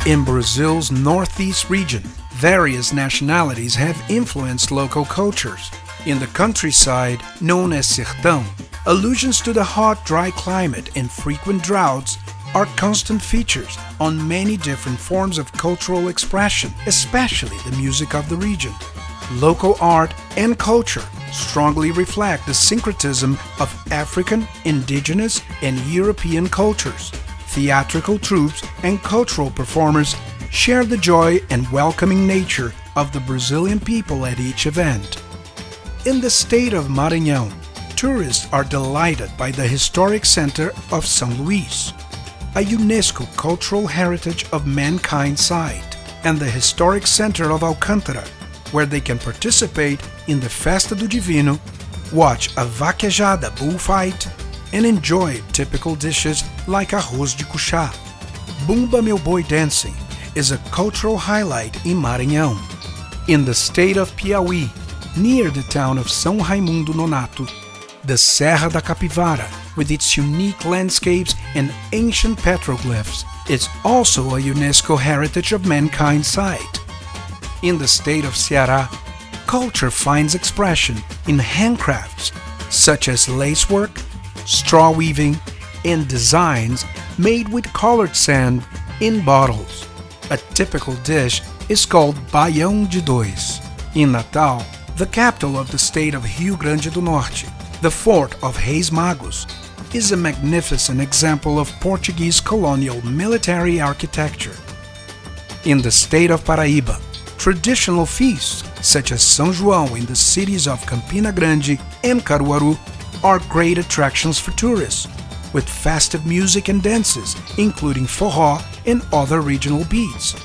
In Brazil's northeast region, various nationalities have influenced local cultures. In the countryside, known as sertão, allusions to the hot, dry climate and frequent droughts are constant features on many different forms of cultural expression, especially the music of the region. Local art and culture strongly reflect the syncretism of African, indigenous, and European cultures. Theatrical troupes and cultural performers share the joy and welcoming nature of the Brazilian people at each event. In the state of Maranhão, tourists are delighted by the historic center of São Luís, a UNESCO Cultural Heritage of Mankind site, and the historic center of Alcântara, where they can participate in the Festa do Divino, watch a vaquejada bullfight, and enjoy typical dishes like arroz de cuchá. Bumba meu boi dancing is a cultural highlight in Maranhão. In the state of Piauí, near the town of São Raimundo Nonato, the Serra da Capivara, with its unique landscapes and ancient petroglyphs, is also a UNESCO Heritage of Mankind site. In the state of Ceará, culture finds expression in handcrafts such as lacework, straw weaving, and designs made with colored sand in bottles. A typical dish is called baião de dois. In Natal, the capital of the state of Rio Grande do Norte, the fort of Reis Magos is a magnificent example of Portuguese colonial military architecture. In the state of Paraiba, traditional feasts such as São João in the cities of Campina Grande and Caruaru are great attractions for tourists, with festive music and dances, including forró and other regional beats.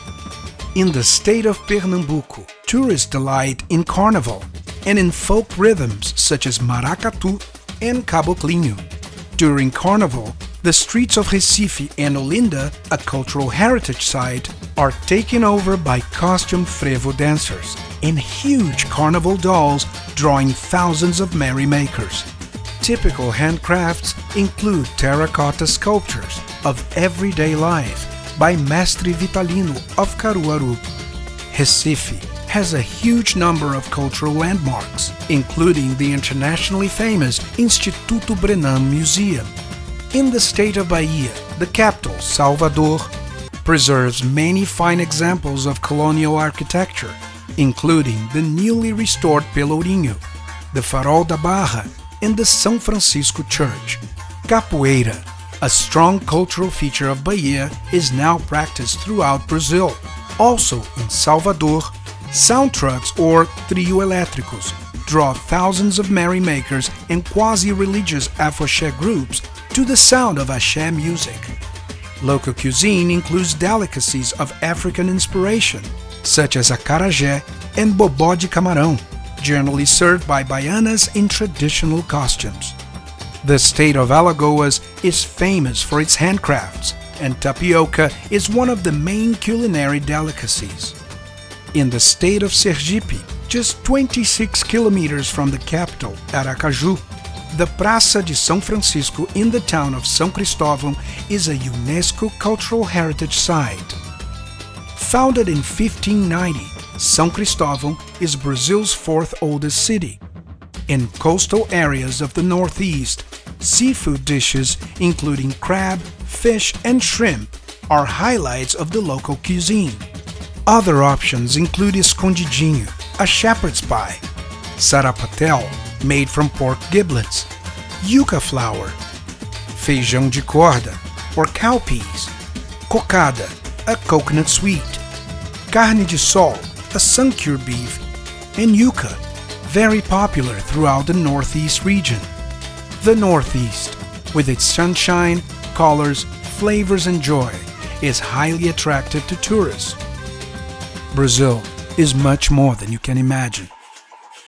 In the state of Pernambuco, tourists delight in carnival and in folk rhythms such as maracatu and caboclinho. During carnival, the streets of Recife and Olinda, a cultural heritage site, are taken over by costume frevo dancers and huge carnival dolls drawing thousands of merrymakers. Typical handcrafts include terracotta sculptures of everyday life by Mestre Vitalino of Caruaru. Recife has a huge number of cultural landmarks, including the internationally famous Instituto Brennan Museum. In the state of Bahia, the capital, Salvador, preserves many fine examples of colonial architecture, including the newly restored Pelourinho, the Farol da Barra, and the São Francisco Church. Capoeira, a strong cultural feature of Bahia, is now practiced throughout Brazil. Also in Salvador, sound trucks or trio elétricos draw thousands of merrymakers and quasi-religious afoxé groups to the sound of axé music. Local cuisine includes delicacies of African inspiration, such as acarajé and bobó de camarão, generally served by baianas in traditional costumes. The state of Alagoas is famous for its handcrafts, and tapioca is one of the main culinary delicacies. In the state of Sergipe, just 26 kilometers from the capital, Aracaju, the Praça de São Francisco in the town of São Cristóvão is a UNESCO Cultural Heritage Site. Founded in 1590, São Cristóvão is Brazil's fourth oldest city. In coastal areas of the northeast, seafood dishes including crab, fish, and shrimp are highlights of the local cuisine. Other options include escondidinho, a shepherd's pie, sarapatel, made from pork giblets, yuca flour, feijão de corda, or cowpeas, cocada, a coconut sweet, carne de sol, a sun-cured beef, and yuca, very popular throughout the Northeast region. The Northeast, with its sunshine, colors, flavors, and joy, is highly attractive to tourists. Brazil is much more than you can imagine.